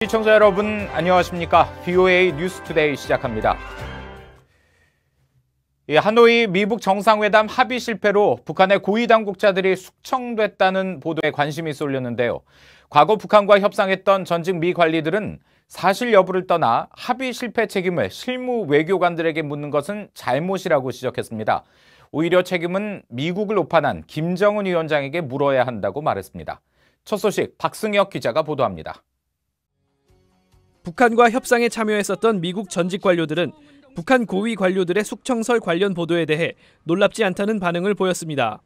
시청자 여러분 안녕하십니까? VOA 뉴스투데이 시작합니다. 하노이 미북 정상회담 합의 실패로 북한의 고위 당국자들이 숙청됐다는 보도에 관심이 쏠렸는데요. 과거 북한과 협상했던 전직 미 관리들은 사실 여부를 떠나 합의 실패 책임을 실무 외교관들에게 묻는 것은 잘못이라고 지적했습니다. 오히려 책임은 미국을 오판한 김정은 위원장에게 물어야 한다고 말했습니다. 첫 소식 박승혁 기자가 보도합니다. 북한과 협상에 참여했었던 미국 전직 관료들은 북한 고위 관료들의 숙청설 관련 보도에 대해 놀랍지 않다는 반응을 보였습니다.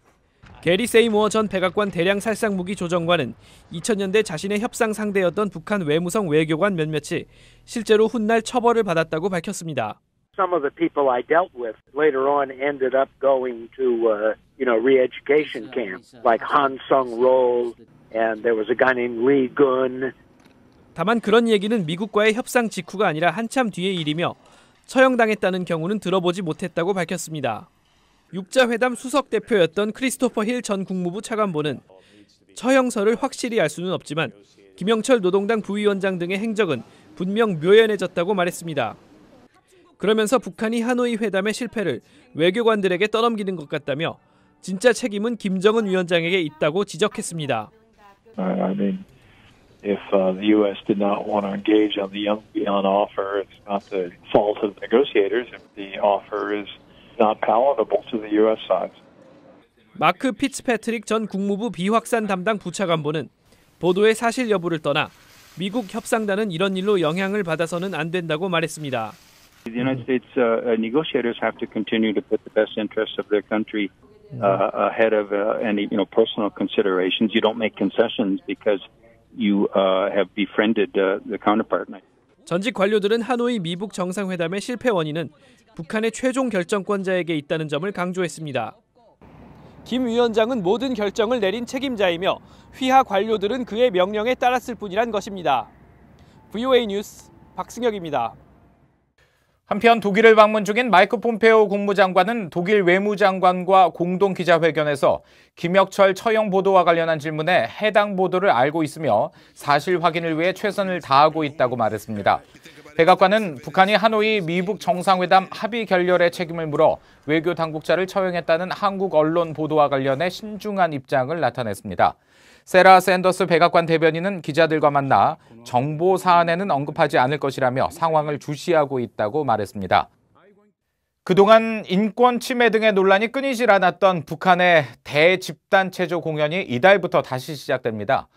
게리 세이모어 전 백악관 대량 살상무기 조정관은 2000년대 자신의 협상 상대였던 북한 외무성 외교관 몇몇이 실제로 훗날 처벌을 받았다고 밝혔습니다. Some of the people I dealt with later on ended up going to, re-education camps, like Han Sung-rol, and there was a guy named Lee Gun. 다만 그런 얘기는 미국과의 협상 직후가 아니라 한참 뒤의 일이며 처형당했다는 경우는 들어보지 못했다고 밝혔습니다. 육자회담 수석 대표였던 크리스토퍼 힐 전 국무부 차관보는 처형설을 확실히 알 수는 없지만 김영철 노동당 부위원장 등의 행적은 분명 묘연해졌다고 말했습니다. 그러면서 북한이 하노이 회담의 실패를 외교관들에게 떠넘기는 것 같다며 진짜 책임은 김정은 위원장에게 있다고 지적했습니다. If the U.S. did not want to engage on the Young Beyond offer, it's not the fault of the negotiators if the offer is not palatable to the U.S. side. 마크 피츠패트릭 전 국무부 비확산 담당 부차관보는 보도의 사실 여부를 떠나 미국 협상단은 이런 일로 영향을 받아서는 안 된다고 말했습니다. The United States negotiators have to continue to put the best interests of their country ahead of any personal considerations. You don't make concessions because you have befriended the counterpart. 전직 관료들은 하노이 미북 정상회담의 실패 원인은 북한의 최종 결정권자에게 있다는 점을 강조했습니다. 김 위원장은 모든 결정을 내린 책임자이며 휘하 관료들은 그의 명령에 따랐을 뿐이란 것입니다. VOA 뉴스 박승혁입니다. 한편 독일을 방문 중인 마이크 폼페오 국무장관은 독일 외무장관과 공동 기자회견에서 김혁철 처형 보도와 관련한 질문에 해당 보도를 알고 있으며 사실 확인을 위해 최선을 다하고 있다고 말했습니다. 백악관은 북한이 하노이 미북 정상회담 합의 결렬의 책임을 물어 외교 당국자를 처형했다는 한국 언론 보도와 관련해 신중한 입장을 나타냈습니다. 세라 샌더스 백악관 대변인은 기자들과 만나 정보 사안에는 언급하지 않을 것이라며 상황을 주시하고 있다고 말했습니다. 그동안 인권 침해 등의 논란이 끊이질 않았던 북한의 대집단체조 공연이 이달부터 다시 시작됩니다.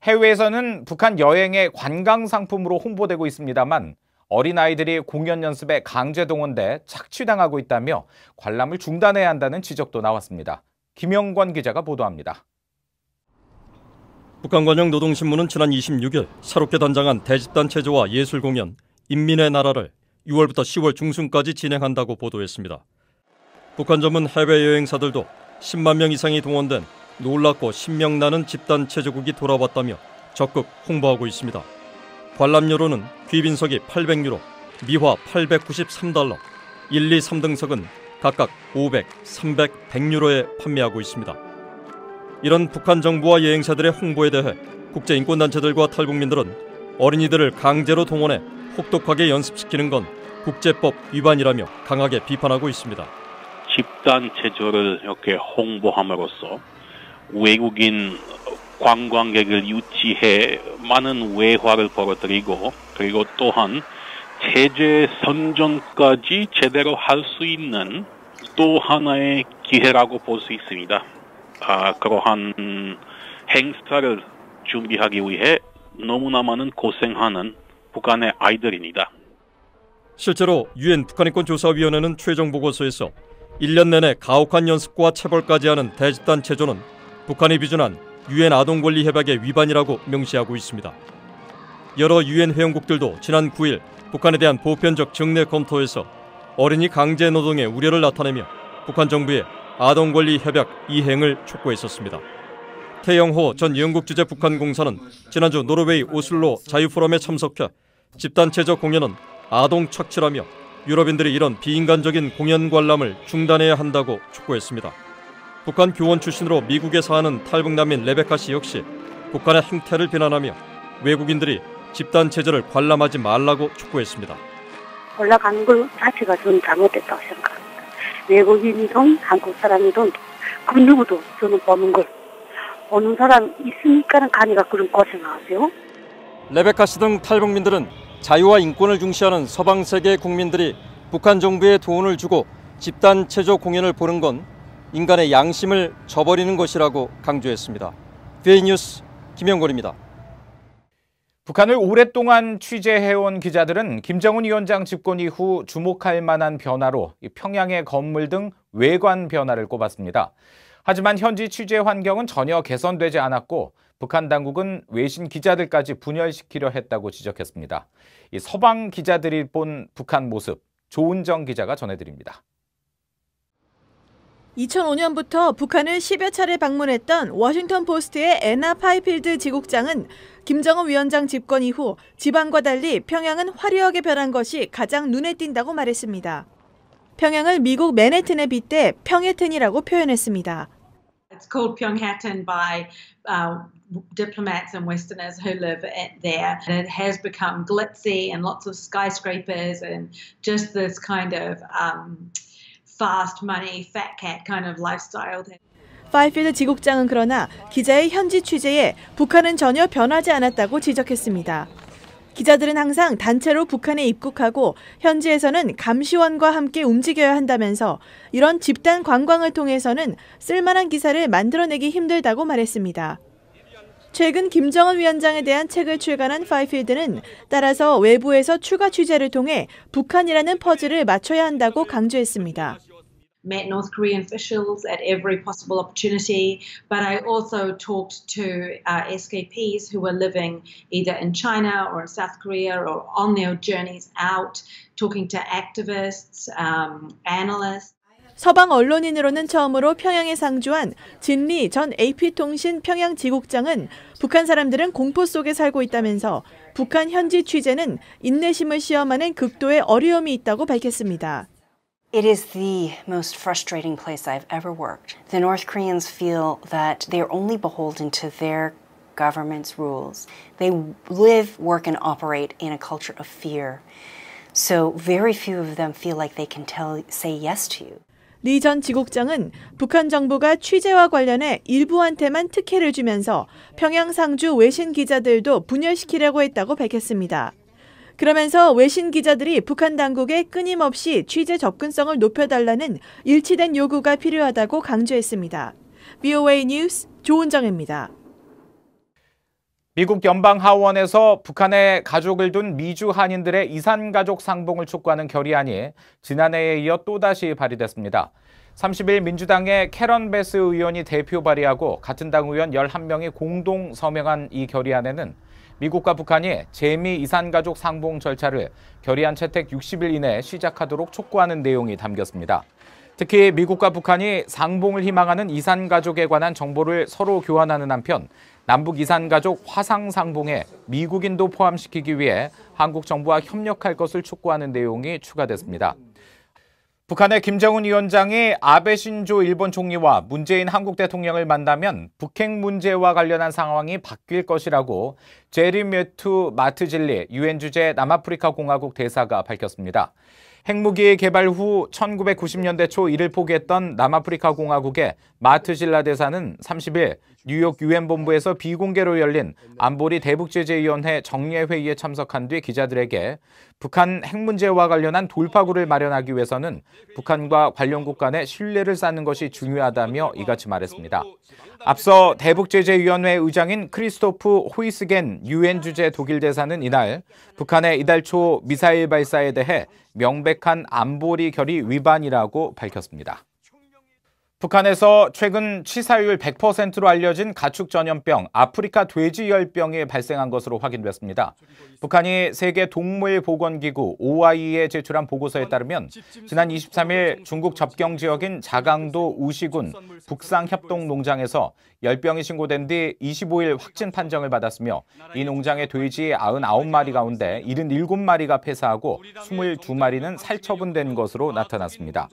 해외에서는 북한 여행의 관광 상품으로 홍보되고 있습니다만 어린아이들이 공연 연습에 강제 동원돼 착취당하고 있다며 관람을 중단해야 한다는 지적도 나왔습니다. 김영권 기자가 보도합니다. 북한관영 노동신문은 지난 26일 새롭게 단장한 대집단체조와 예술공연 인민의 나라를 6월부터 10월 중순까지 진행한다고 보도했습니다. 북한 전문 해외여행사들도 10만 명 이상이 동원된 놀랍고 신명나는 집단체조국이 돌아왔다며 적극 홍보하고 있습니다. 관람료로는 귀빈석이 800유로, 미화 893달러, 1, 2, 3등석은 각각 500, 300, 100유로에 판매하고 있습니다. 이런 북한 정부와 여행사들의 홍보에 대해 국제인권단체들과 탈북민들은 어린이들을 강제로 동원해 혹독하게 연습시키는 건 국제법 위반이라며 강하게 비판하고 있습니다. 집단체조를 이렇게 홍보함으로써 외국인 관광객을 유치해 많은 외화를 벌어들이고 그리고 또한 체제 선전까지 제대로 할 수 있는 또 하나의 기회라고 볼 수 있습니다. 그러한 행사를 준비하기 위해 너무나 많은 고생하는 북한의 아이들입니다. 실제로 유엔 북한인권조사위원회는 최종 보고서에서 1년 내내 가혹한 연습과 체벌까지 하는 대집단 체조는 북한이 비준한 유엔 아동권리협약의 위반이라고 명시하고 있습니다. 여러 유엔 회원국들도 지난 9일 북한에 대한 보편적 정례 검토에서 어린이 강제 노동의 우려를 나타내며 북한 정부의 아동권리협약 이행을 촉구했었습니다. 태영호 전 영국 주재 북한 공사는 지난주 노르웨이 오슬로 자유포럼에 참석해 집단체조 공연은 아동 착취라며 유럽인들이 이런 비인간적인 공연 관람을 중단해야 한다고 촉구했습니다. 북한 교원 출신으로 미국에 사는 탈북난민 레베카 씨 역시 북한의 행태를 비난하며 외국인들이 집단 체제를 관람하지 말라고 촉구했습니다. 올라가는 것 자체가 저는 잘못됐다고 생각합니다. 외국인이든 한국 사람이든 그 누구도 저는 보는 걸 보는 사람 있으니까는 가니까 그런 고생하세요. 레베카 씨 등 탈북민들은 자유와 인권을 중시하는 서방 세계 국민들이 북한 정부에 돈을 주고 집단 체조 공연을 보는 건 인간의 양심을 저버리는 것이라고 강조했습니다. VA 뉴스 김영걸입니다. 북한을 오랫동안 취재해온 기자들은 김정은 위원장 집권 이후 주목할 만한 변화로 평양의 건물 등 외관 변화를 꼽았습니다. 하지만 현지 취재 환경은 전혀 개선되지 않았고 북한 당국은 외신 기자들까지 분열시키려 했다고 지적했습니다. 이 서방 기자들이 본 북한 모습, 조은정 기자가 전해드립니다. 2005년부터 북한을 10여 차례 방문했던 워싱턴 포스트의 애나 파이필드 지국장은 김정은 위원장 집권 이후 지방과 달리 평양은 화려하게 변한 것이 가장 눈에 띈다고 말했습니다. 평양을 미국 맨해튼에 빗대 평해튼이라고 표현했습니다. It's called Pyongyang by diplomats and Westerners who live there. And it has become glitzy and lots of skyscrapers and just this kind of fast money, fat cat kind of lifestyle. 파이필드 지국장은 그러나 기자의 현지 취재에 북한은 전혀 변하지 않았다고 지적했습니다. 기자들은 항상 단체로 북한에 입국하고 현지에서는 감시원과 함께 움직여야 한다면서 이런 집단 관광을 통해서는 쓸만한 기사를 만들어내기 힘들다고 말했습니다. 최근 김정은 위원장에 대한 책을 출간한 파이필드는 따라서 외부에서 추가 취재를 통해 북한이라는 퍼즐을 맞춰야 한다고 강조했습니다. Met North Korean officials at every possible opportunity, but I also talked to escapees who were living either in China or in South Korea or on their journeys out, talking to activists, analysts. 서방 언론인으로는 처음으로 평양에 상주한 진리 전 AP통신 평양 지국장은 북한 사람들은 공포 속에 살고 있다면서 북한 현지 취재는 인내심을 시험하는 극도의 어려움이 있다고 밝혔습니다. It is the most frustrating place I've ever worked. The North Koreans feel that they are only beholden to their government's rules. They live, work, and operate in a culture of fear. So very few of them feel like they can say yes to you. 리 전 지국장은 북한 정부가 취재와 관련해 일부한테만 특혜를 주면서 평양 상주 외신 기자들도 분열시키려고 했다고 밝혔습니다. 그러면서 외신 기자들이 북한 당국에 끊임없이 취재 접근성을 높여달라는 일치된 요구가 필요하다고 강조했습니다. VOA 뉴스 조은정입니다. 미국 연방하원에서 북한에 가족을 둔 미주 한인들의 이산가족 상봉을 촉구하는 결의안이 지난해에 이어 또다시 발의됐습니다. 30일 민주당의 캐런 베스 의원이 대표 발의하고 같은 당 의원 11명이 공동 서명한 이 결의안에는 미국과 북한이 재미 이산가족 상봉 절차를 결의안 채택 60일 이내에 시작하도록 촉구하는 내용이 담겼습니다. 특히 미국과 북한이 상봉을 희망하는 이산가족에 관한 정보를 서로 교환하는 한편 남북 이산가족 화상상봉에 미국인도 포함시키기 위해 한국 정부와 협력할 것을 촉구하는 내용이 추가됐습니다. 북한의 김정은 위원장이 아베 신조 일본 총리와 문재인 한국 대통령을 만나면 북핵 문제와 관련한 상황이 바뀔 것이라고 제리 매튜 마트질리 유엔 주재 남아프리카 공화국 대사가 밝혔습니다. 핵무기 개발 후 1990년대 초 이를 포기했던 남아프리카 공화국의 마트질라 대사는 30일 뉴욕 유엔 본부에서 비공개로 열린 안보리 대북제재위원회 정례회의에 참석한 뒤 기자들에게 북한 핵 문제와 관련한 돌파구를 마련하기 위해서는 북한과 관련국 간의 신뢰를 쌓는 것이 중요하다며 이같이 말했습니다. 앞서 대북제재위원회 의장인 크리스토프 호이스겐 유엔 주재 독일 대사는 이날 북한의 이달 초 미사일 발사에 대해 명백한 안보리 결의 위반이라고 밝혔습니다. 북한에서 최근 치사율 100%로 알려진 가축 전염병 아프리카 돼지열병이 발생한 것으로 확인됐습니다. 북한이 세계 동물보건기구 OIE에 제출한 보고서에 따르면 지난 23일 중국 접경 지역인 자강도 우시군 북상협동농장에서 열병이 신고된 뒤 25일 확진 판정을 받았으며 이 농장의 돼지 99마리 가운데 77마리가 폐사하고 22마리는 살처분된 것으로 나타났습니다.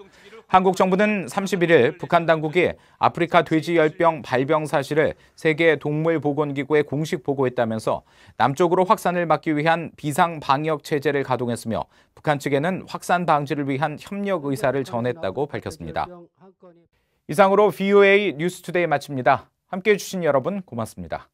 한국 정부는 31일 북한 당국이 아프리카 돼지열병 발병 사실을 세계 동물보건기구에 공식 보고했다면서 남쪽으로 확산을 막기 위한 비상 방역 체제를 가동했으며 북한 측에는 확산 방지를 위한 협력 의사를 전했다고 밝혔습니다. 이상으로 VOA 뉴스투데이 마칩니다. 함께해 주신 여러분 고맙습니다.